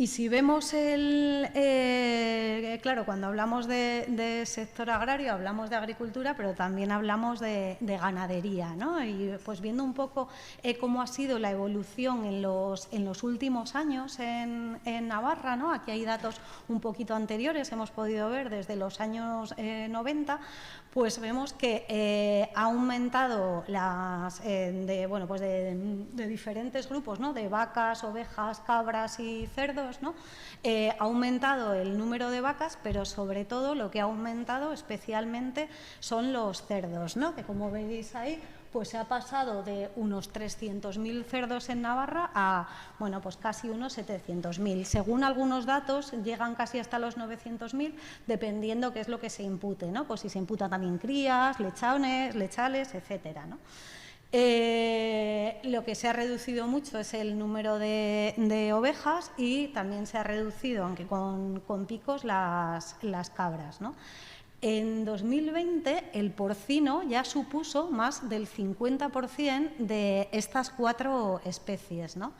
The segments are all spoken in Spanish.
Y si vemos claro, cuando hablamos de sector agrario hablamos de agricultura, pero también hablamos de ganadería, ¿no? Y pues viendo un poco cómo ha sido la evolución en los últimos años en Navarra, ¿no? Aquí hay datos un poquito anteriores, hemos podido ver desde los años 90, pues vemos que ha aumentado de diferentes grupos, ¿no? De vacas, ovejas, cabras y cerdos, ¿no? Ha aumentado el número de vacas, pero sobre todo lo que ha aumentado especialmente son los cerdos, ¿no? Que como veis ahí, pues se ha pasado de unos 300.000 cerdos en Navarra a, bueno, pues casi unos 700.000. Según algunos datos, llegan casi hasta los 900.000, dependiendo qué es lo que se impute, ¿no? Pues si se imputa también crías, lechales, etcétera, ¿no? Lo que se ha reducido mucho es el número de ovejas y también se ha reducido, aunque con picos, las cabras, ¿no? En 2020 el porcino ya supuso más del 50% de estas 4 especies, ¿no?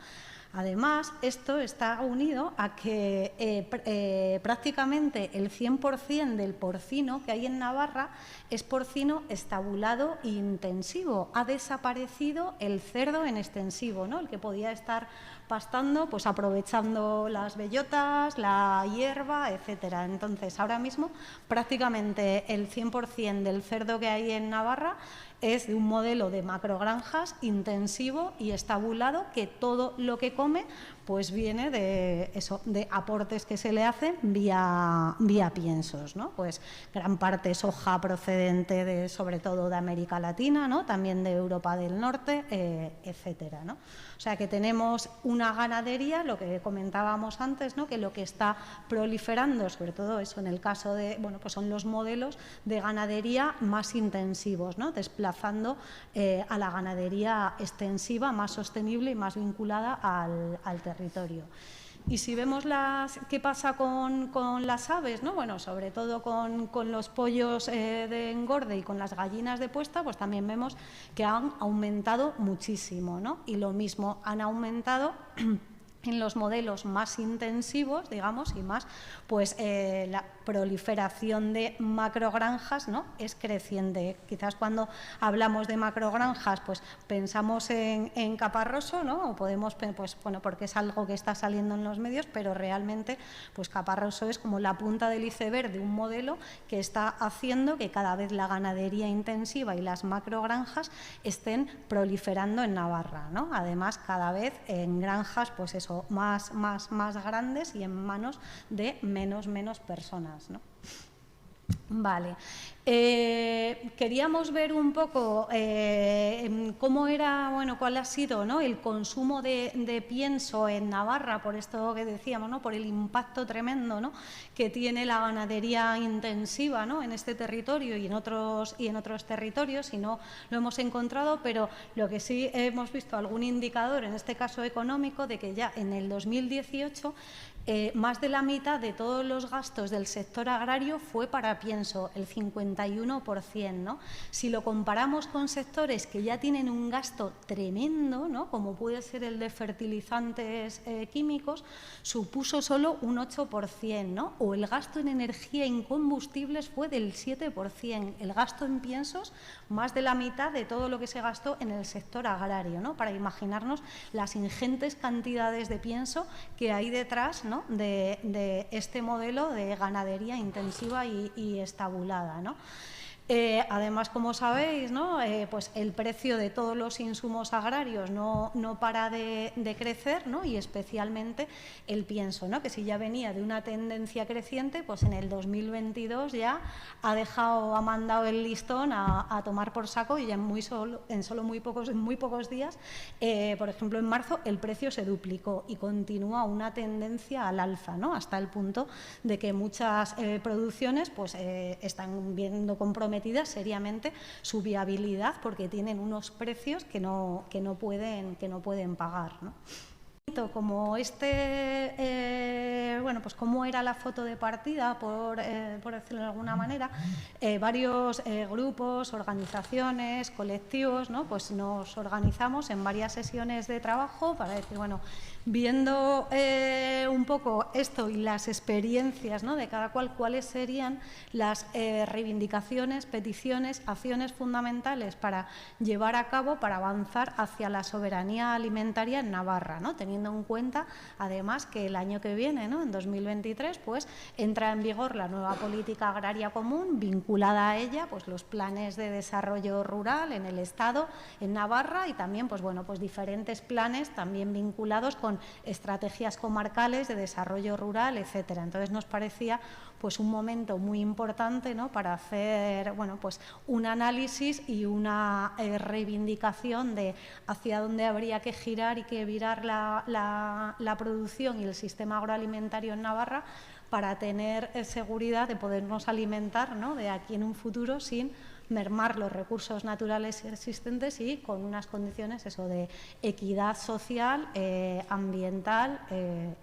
Además, esto está unido a que prácticamente el 100% del porcino que hay en Navarra es porcino estabulado intensivo. Ha desaparecido el cerdo en extensivo, ¿no? El que podía estar pastando, pues aprovechando las bellotas, la hierba, etcétera. Entonces, ahora mismo prácticamente el 100% del cerdo que hay en Navarra es de un modelo de macrogranjas intensivo y estabulado, que todo lo que come pues viene de aportes que se le hacen vía piensos, ¿no? Pues gran parte soja procedente sobre todo de América Latina, ¿no? También de Europa del Norte, etcétera, ¿no? O sea que tenemos una ganadería, lo que comentábamos antes, ¿no? Que lo que está proliferando, sobre todo eso en el caso de, bueno, pues son los modelos de ganadería más intensivos, ¿no? Desplazando a la ganadería extensiva, más sostenible y más vinculada al territorio. Y si vemos qué pasa con las aves, ¿no? Bueno, sobre todo con los pollos de engorde y con las gallinas de puesta, pues también vemos que han aumentado muchísimo, ¿no? Y lo mismo, han aumentado en los modelos más intensivos, digamos, y más, pues la proliferación de macrogranjas, ¿no? Es creciente. Quizás cuando hablamos de macrogranjas, pues pensamos en Caparroso, ¿no? O podemos, pues bueno, porque es algo que está saliendo en los medios, pero realmente, pues Caparroso es como la punta del iceberg de un modelo que está haciendo que cada vez la ganadería intensiva y las macrogranjas estén proliferando en Navarra, ¿no? Además, cada vez en granjas, pues eso, más grandes y en manos de menos personas, ¿no? Vale. Queríamos ver un poco cómo era, bueno, cuál ha sido, ¿no? El consumo de pienso en Navarra, por esto que decíamos, ¿no? Por el impacto tremendo, ¿no? Que tiene la ganadería intensiva, ¿no? En este territorio y en otros territorios, y no lo hemos encontrado, pero lo que sí hemos visto algún indicador, en este caso económico, de que ya en el 2018 más de la mitad de todos los gastos del sector agrario fue para pienso, el 51%, ¿no? Si lo comparamos con sectores que ya tienen un gasto tremendo, ¿no? Como puede ser el de fertilizantes químicos, supuso solo un 8%, ¿no? O el gasto en energía y combustibles fue del 7%. El gasto en piensos, más de la mitad de todo lo que se gastó en el sector agrario, ¿no? Para imaginarnos las ingentes cantidades de pienso que hay detrás, ¿no? de este modelo de ganadería intensiva y estabulada, ¿no? Además, como sabéis, ¿no? Pues el precio de todos los insumos agrarios no para de crecer, ¿no? Y especialmente el pienso, ¿no? Que si ya venía de una tendencia creciente, pues en el 2022 ya ha mandado el listón a tomar por saco, y ya en muy pocos días, por ejemplo en marzo, el precio se duplicó y continúa una tendencia al alza, ¿no? Hasta el punto de que muchas producciones pues están viendo comprometidas seriamente su viabilidad, porque tienen unos precios que no pueden pagar, ¿no? Como bueno, pues cómo era la foto de partida, por decirlo de alguna manera, varios grupos, organizaciones, colectivos, ¿no? Pues nos organizamos en varias sesiones de trabajo para decir, bueno, Viendo un poco esto y las experiencias, ¿no?, de cada cual, cuáles serían las reivindicaciones, peticiones, acciones fundamentales para llevar a cabo, para avanzar hacia la soberanía alimentaria en Navarra, ¿no?, teniendo en cuenta además que el año que viene, ¿no?, en 2023, pues entra en vigor la nueva política agraria común, vinculada a ella pues los planes de desarrollo rural en el Estado, en Navarra, y también pues bueno, pues diferentes planes también vinculados con estrategias comarcales de desarrollo rural, etcétera. Entonces nos parecía pues un momento muy importante, ¿no?, para hacer bueno, pues un análisis y una reivindicación de hacia dónde habría que girar y que virar la producción y el sistema agroalimentario en Navarra para tener seguridad de podernos alimentar, ¿no?, de aquí en un futuro sin mermar los recursos naturales existentes y con unas condiciones eso, de equidad social, ambiental,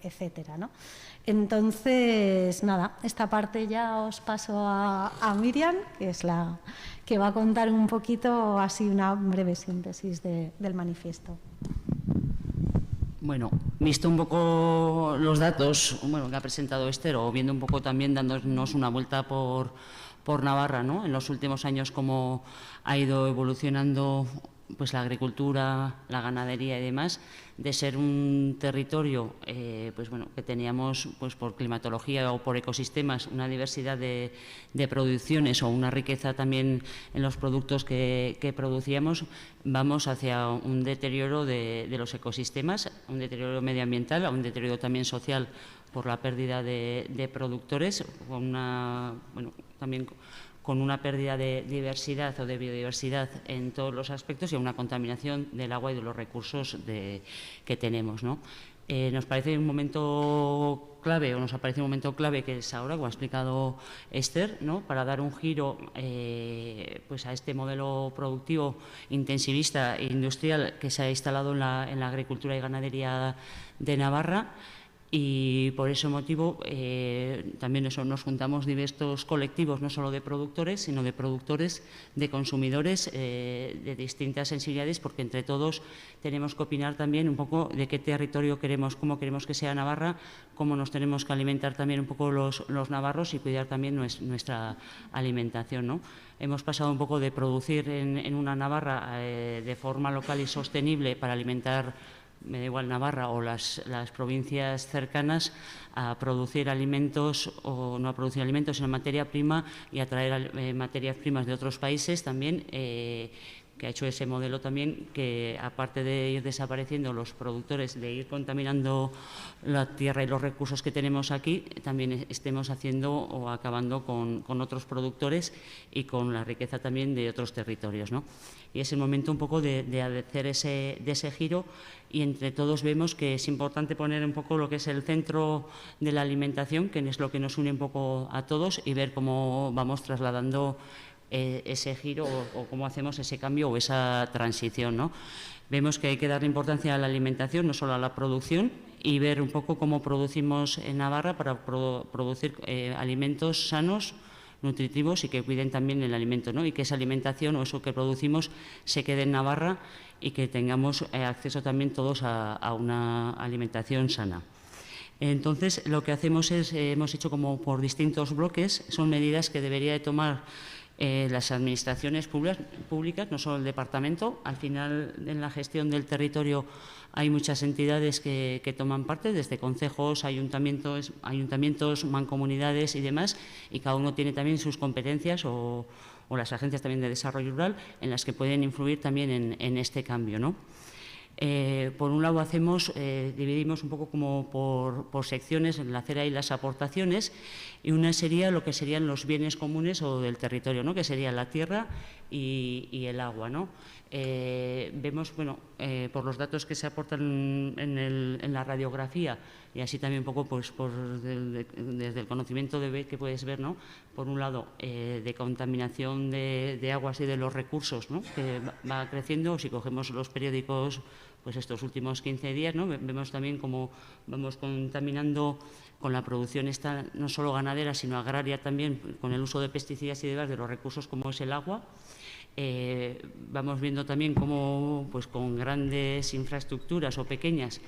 etcétera, ¿no? Entonces, nada, esta parte ya os paso a Miriam, que es la que va a contar un poquito, así una breve síntesis del manifiesto. Bueno, visto un poco los datos que ha presentado Esther, o viendo un poco también dándonos una vuelta por Navarra, ¿no?, en los últimos años cómo ha ido evolucionando pues la agricultura, la ganadería y demás, de ser un territorio pues bueno, que teníamos pues por climatología o por ecosistemas una diversidad de producciones o una riqueza también en los productos que producíamos, vamos hacia un deterioro de los ecosistemas, un deterioro medioambiental, a un deterioro también social por la pérdida de productores, también con una pérdida de diversidad o de biodiversidad en todos los aspectos y una contaminación del agua y de los recursos que tenemos, ¿no? Nos parece un momento clave, o nos ha parecido un momento clave, que es ahora, como ha explicado Esther, ¿no?, para dar un giro pues a este modelo productivo intensivista e industrial que se ha instalado en la agricultura y ganadería de Navarra. Y por ese motivo también nos juntamos diversos colectivos, no solo de productores, sino de productores, de consumidores de distintas sensibilidades, porque entre todos tenemos que opinar también un poco de qué territorio queremos, cómo queremos que sea Navarra, cómo nos tenemos que alimentar también un poco los navarros y cuidar también nuestra alimentación, ¿no? Hemos pasado un poco de producir en una Navarra de forma local y sostenible para alimentar, me da igual Navarra o las provincias cercanas, a producir alimentos, o no a producir alimentos, sino materia prima, y a traer materias primas de otros países también, que ha hecho ese modelo también, que aparte de ir desapareciendo los productores, de ir contaminando la tierra y los recursos que tenemos aquí, también estemos haciendo o acabando con otros productores y con la riqueza también de otros territorios, ¿no? Y es el momento un poco de hacer ese giro, y entre todos vemos que es importante poner un poco lo que es el centro de la alimentación, que es lo que nos une un poco a todos, y ver cómo vamos trasladando ese giro o cómo hacemos ese cambio o esa transición, ¿no? Vemos que hay que darle importancia a la alimentación, no solo a la producción, y ver un poco cómo producimos en Navarra para producir alimentos sanos, nutritivos y que cuiden también el alimento, ¿no? Y que esa alimentación o eso que producimos se quede en Navarra y que tengamos acceso también todos a una alimentación sana. Entonces, lo que hacemos es, hemos hecho como por distintos bloques, son medidas que debería de tomar las administraciones públicas, no solo el departamento. Al final, en la gestión del territorio hay muchas entidades que toman parte, desde concejos, ayuntamientos, mancomunidades y demás, y cada uno tiene también sus competencias o las agencias también de desarrollo rural en las que pueden influir también en este cambio, ¿no? Por un lado dividimos un poco como por secciones en la acera y las aportaciones, y una sería lo que serían los bienes comunes o del territorio, ¿no?, que sería la tierra y el agua, ¿no? Vemos, por los datos que se aportan en la radiografía, y así también un poco pues, desde el conocimiento que puedes ver, ¿no?, por un lado, de contaminación de aguas y de los recursos, ¿no?, que va creciendo. Si cogemos los periódicos, pues estos últimos 15 días, ¿no?, vemos también cómo vamos contaminando con la producción esta, no solo ganadera, sino agraria también, con el uso de pesticidas y demás, de los recursos como es el agua. Vamos viendo también cómo, pues con grandes infraestructuras o pequeñas,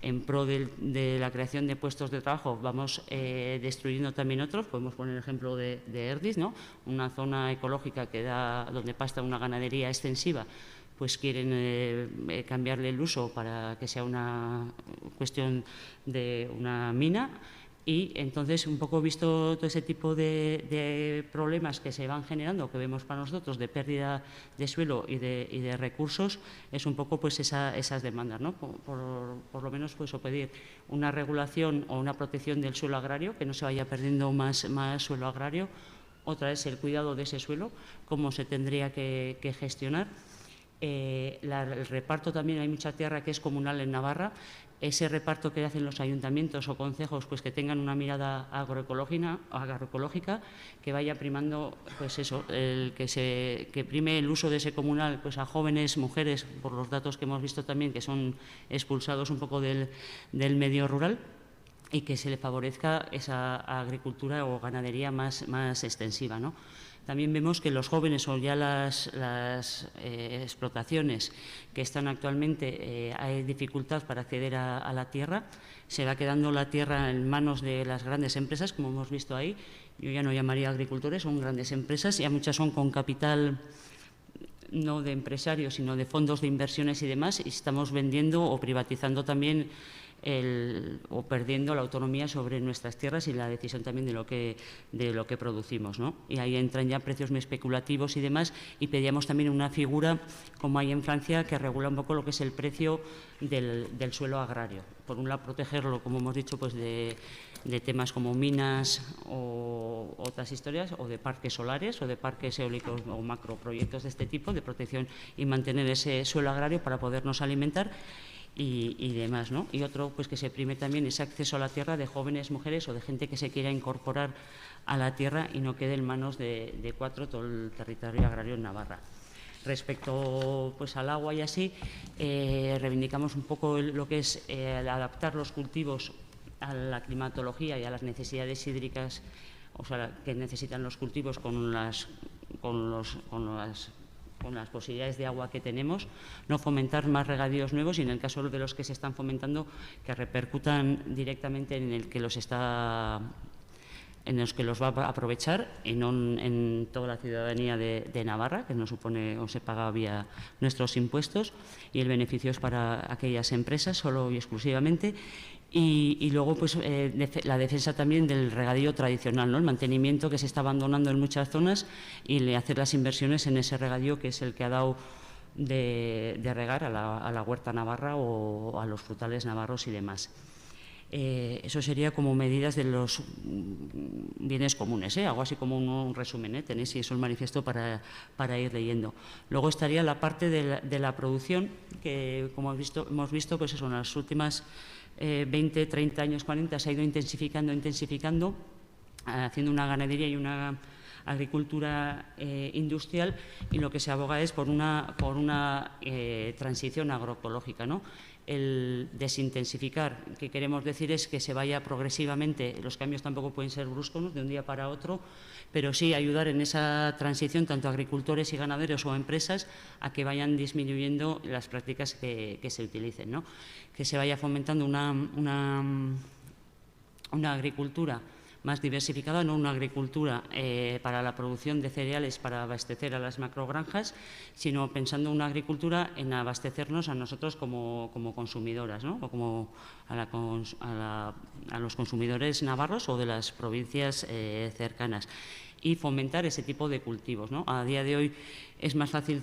en pro de la creación de puestos de trabajo, vamos destruyendo también otros. Podemos poner el ejemplo de Erdis, ¿no? Una zona ecológica donde pasta una ganadería extensiva, pues quieren cambiarle el uso para que sea una cuestión de una mina. Y entonces, un poco visto todo ese tipo de problemas que se van generando, que vemos para nosotros, de pérdida de suelo y de recursos, es un poco pues esas demandas, ¿no? Por lo menos pues, o pedir una regulación o una protección del suelo agrario, que no se vaya perdiendo más suelo agrario. Otra es el cuidado de ese suelo, cómo se tendría que gestionar. El reparto también, hay mucha tierra que es comunal en Navarra. Ese reparto que hacen los ayuntamientos o concejos, pues que tengan una mirada agroecológica, que vaya primando, pues eso, que prime el uso de ese comunal pues a jóvenes, mujeres, por los datos que hemos visto también, que son expulsados un poco del medio rural, y que se le favorezca esa agricultura o ganadería más extensiva, ¿no? También vemos que los jóvenes o ya las explotaciones que están actualmente, hay dificultad para acceder a la tierra. Se va quedando la tierra en manos de las grandes empresas, como hemos visto ahí. Yo ya no llamaría agricultores, son grandes empresas, ya muchas son con capital no de empresarios, sino de fondos de inversiones y demás, y estamos vendiendo o privatizando también o perdiendo la autonomía sobre nuestras tierras y la decisión también de lo que producimos, ¿no? Y ahí entran ya precios muy especulativos y demás, y pedíamos también una figura, como hay en Francia, que regula un poco lo que es el precio del suelo agrario. Por un lado, protegerlo, como hemos dicho, pues de temas como minas o otras historias, o de parques solares o de parques eólicos o macroproyectos de este tipo, de protección y mantener ese suelo agrario para podernos alimentar y demás, ¿no? Y otro, pues que se prime también ese acceso a la tierra de jóvenes, mujeres o de gente que se quiera incorporar a la tierra y no quede en manos de cuatro todo el territorio agrario en Navarra. Respecto pues, al agua y así, reivindicamos un poco lo que es adaptar los cultivos a la climatología y a las necesidades hídricas, o sea, que necesitan los cultivos con las posibilidades de agua que tenemos, no fomentar más regadíos nuevos y, en el caso de los que se están fomentando, que repercutan directamente en el que los va a aprovechar y no en toda la ciudadanía de Navarra, que nos supone o se paga vía nuestros impuestos, y el beneficio es para aquellas empresas solo y exclusivamente. Y luego pues la defensa también del regadío tradicional, ¿no? El mantenimiento que se está abandonando en muchas zonas y hacer las inversiones en ese regadío que es el que ha dado de regar a la huerta navarra o a los frutales navarros y demás. Eso sería como medidas de los bienes comunes, algo así como un resumen, tenéis eso el manifiesto para ir leyendo. Luego estaría la parte de la producción, que como hemos visto pues eso, en las últimas 20, 30 años, 40, se ha ido intensificando, haciendo una ganadería y una agricultura industrial, y lo que se aboga es por una transición agroecológica, ¿no? El desintensificar, que queremos decir es que se vaya progresivamente, los cambios tampoco pueden ser bruscos de un día para otro, pero sí ayudar en esa transición tanto a agricultores y ganaderos o empresas a que vayan disminuyendo las prácticas que se utilicen, ¿no? Que se vaya fomentando una agricultura más diversificada, no una agricultura para la producción de cereales para abastecer a las macrogranjas, sino pensando una agricultura en abastecernos a nosotros como consumidoras, ¿no? O como a los consumidores navarros o de las provincias cercanas, y fomentar ese tipo de cultivos, ¿no? A día de hoy es más fácil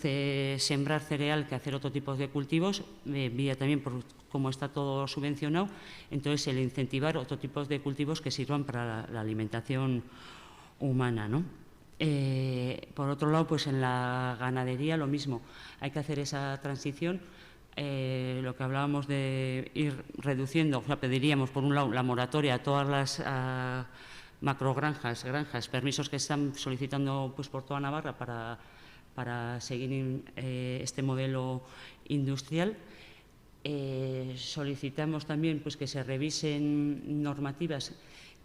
sembrar cereal que hacer otro tipo de cultivos, vía también por cómo está todo subvencionado. Entonces, el incentivar otro tipo de cultivos que sirvan para la alimentación humana, ¿no? Por otro lado, pues en la ganadería lo mismo, hay que hacer esa transición. Lo que hablábamos de ir reduciendo, o sea, pediríamos por un lado la moratoria a todas las macrogranjas, granjas, permisos que están solicitando pues por toda Navarra para seguir este modelo industrial. Solicitamos también pues que se revisen normativas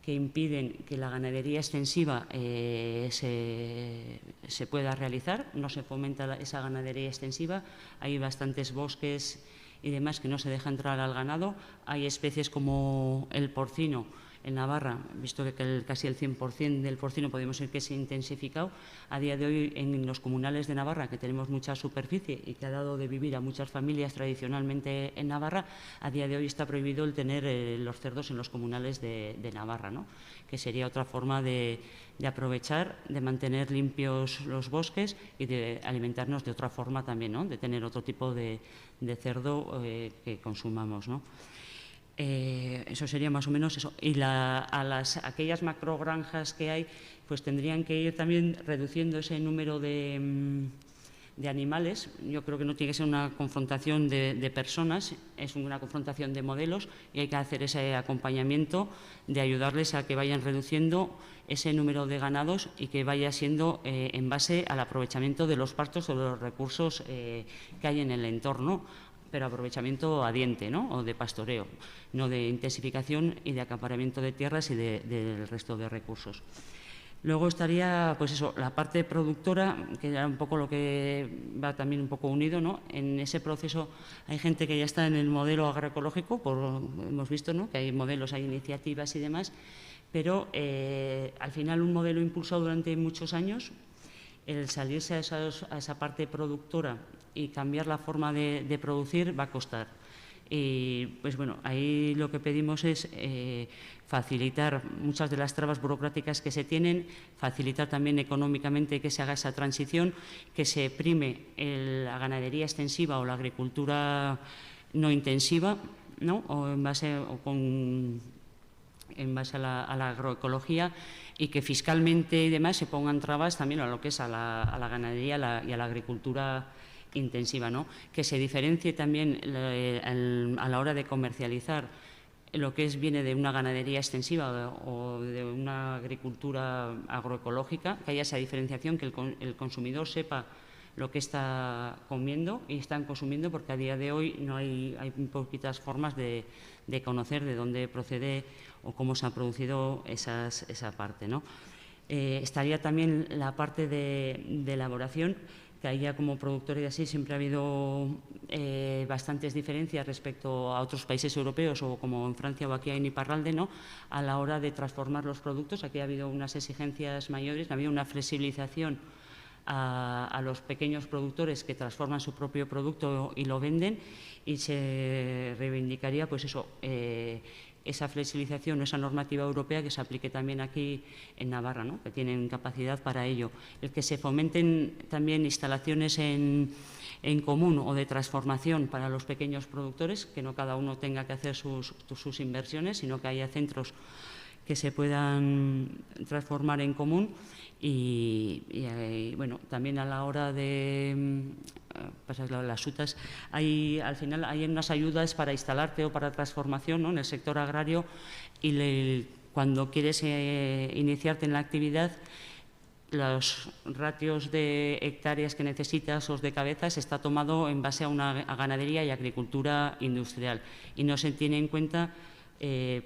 que impiden que la ganadería extensiva se pueda realizar, no se fomenta esa ganadería extensiva. Hay bastantes bosques y demás que no se deja entrar al ganado. Hay especies como el porcino. En Navarra, visto que casi el 100% del porcino podemos decir que se ha intensificado, a día de hoy en los comunales de Navarra, que tenemos mucha superficie y que ha dado de vivir a muchas familias tradicionalmente en Navarra, a día de hoy está prohibido el tener los cerdos en los comunales de Navarra, ¿no? Que sería otra forma de aprovechar, de mantener limpios los bosques y de alimentarnos de otra forma también, ¿no? De tener otro tipo de cerdo que consumamos, ¿no? Eso sería más o menos eso. Y aquellas macrogranjas que hay, pues tendrían que ir también reduciendo ese número de animales. Yo creo que no tiene que ser una confrontación de personas, es una confrontación de modelos y hay que hacer ese acompañamiento de ayudarles a que vayan reduciendo ese número de ganados y que vaya siendo en base al aprovechamiento de los pastos o de los recursos que hay en el entorno, pero aprovechamiento a diente, ¿no? O de pastoreo, no de intensificación y de acaparamiento de tierras y del resto de recursos. Luego estaría, pues eso, la parte productora, que era un poco lo que va también un poco unido, ¿no? En ese proceso hay gente que ya está en el modelo agroecológico, hemos visto, ¿no? Que hay modelos, hay iniciativas y demás, pero al final un modelo impulsado durante muchos años, el salirse a esa parte productora y cambiar la forma de producir va a costar. Y pues bueno, ahí lo que pedimos es facilitar muchas de las trabas burocráticas que se tienen, facilitar también económicamente que se haga esa transición, que se prime la ganadería extensiva o la agricultura no intensiva, ¿no? O en base a la agroecología, y que fiscalmente y demás se pongan trabas también a lo que es a la ganadería y a la agricultura intensiva, ¿no? Que se diferencie también a la hora de comercializar lo que viene de una ganadería extensiva o de una agricultura agroecológica, que haya esa diferenciación, que el consumidor sepa lo que está comiendo y están consumiendo, porque a día de hoy no hay poquitas formas de conocer de dónde procede o cómo se ha producido esa parte, ¿no? Estaría también la parte de elaboración, que ahí ya como productor y así siempre ha habido bastantes diferencias respecto a otros países europeos o como en Francia o aquí en Iparralde, ¿no? A la hora de transformar los productos. Aquí ha habido unas exigencias mayores, ha habido una flexibilización a los pequeños productores que transforman su propio producto y lo venden, y se reivindicaría pues eso, esa flexibilización, esa normativa europea que se aplique también aquí en Navarra, ¿no? Que tienen capacidad para ello. El que se fomenten también instalaciones en común o de transformación para los pequeños productores, que no cada uno tenga que hacer sus inversiones, sino que haya centros que se puedan transformar en común. Y bueno, también a la hora de pasar las UTAs, al final hay unas ayudas para instalarte o para transformación, ¿no? En el sector agrario, y cuando quieres iniciarte en la actividad, los ratios de hectáreas que necesitas o de cabezas está tomado en base a ganadería y agricultura industrial, y no se tiene en cuenta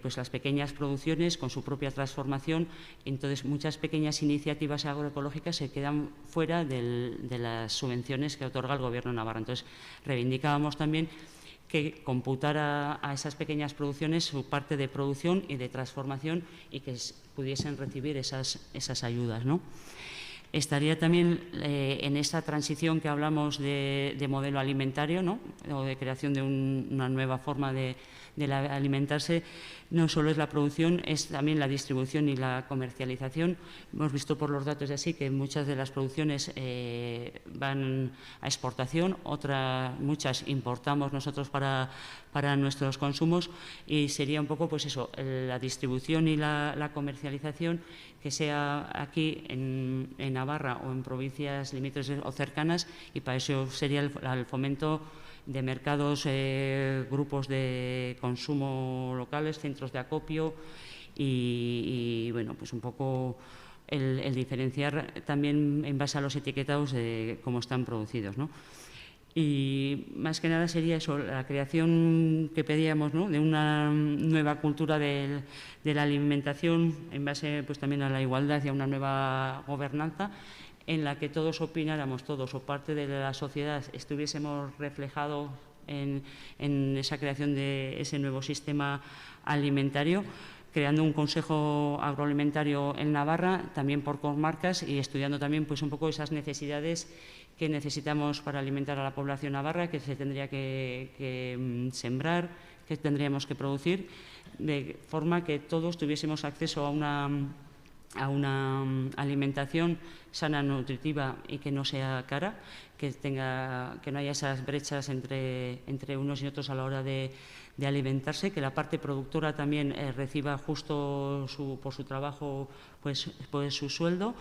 pues las pequeñas producciones con su propia transformación. Entonces muchas pequeñas iniciativas agroecológicas se quedan fuera de las subvenciones que otorga el Gobierno de Navarra. Entonces reivindicábamos también que computara a esas pequeñas producciones su parte de producción y de transformación y que pudiesen recibir esas ayudas, ¿no? Estaría también en esta transición que hablamos de modelo alimentario, ¿no? O de creación de una nueva forma de alimentarse. No solo es la producción, es también la distribución y la comercialización. Hemos visto por los datos de así que muchas de las producciones van a exportación, muchas importamos nosotros para nuestros consumos, y sería un poco pues eso, la distribución y la comercialización, que sea aquí en Navarra o en provincias limítrofes o cercanas, y para eso sería el fomento de mercados, grupos de consumo locales, centros de acopio y bueno, pues un poco el diferenciar también en base a los etiquetados de cómo están producidos, ¿no? Y más que nada sería eso, la creación que pedíamos, ¿no? De una nueva cultura de la alimentación en base pues también a la igualdad y a una nueva gobernanza, en la que todos opináramos, todos o parte de la sociedad estuviésemos reflejados en esa creación de ese nuevo sistema alimentario, creando un consejo agroalimentario en Navarra, también por comarcas, y estudiando también pues un poco esas necesidades que necesitamos para alimentar a la población navarra, que se tendría que sembrar, que tendríamos que producir, de forma que todos tuviésemos acceso a una alimentación sana, nutritiva y que no sea cara, que no haya esas brechas entre unos y otros a la hora de alimentarse, que la parte productora también reciba justo por su trabajo pues su sueldo,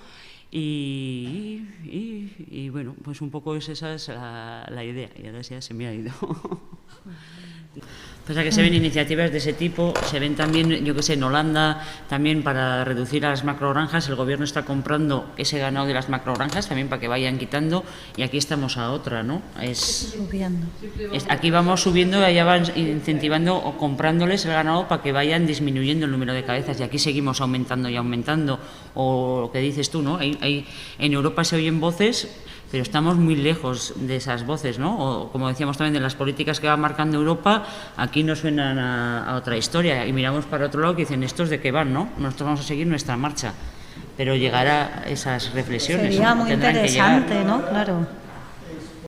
y bueno, pues un poco esa es la idea, y ahora ya se me ha ido. Pasa que se ven iniciativas de ese tipo, se ven también, yo que sé, en Holanda, también para reducir a las macrogranjas, el gobierno está comprando ese ganado de las macrogranjas también para que vayan quitando, y aquí estamos a otra, ¿no? Aquí vamos subiendo y allá van incentivando o comprándoles el ganado para que vayan disminuyendo el número de cabezas, y aquí seguimos aumentando y aumentando, o lo que dices tú, ¿no? En Europa se oyen voces, pero estamos muy lejos de esas voces, ¿no? O, como decíamos también, de las políticas que va marcando Europa, aquí nos suenan a otra historia, y miramos para otro lado que dicen, ¿estos de qué van, no? Nosotros vamos a seguir nuestra marcha, pero llegar a esas reflexiones. Sería muy interesante, ¿no? Claro.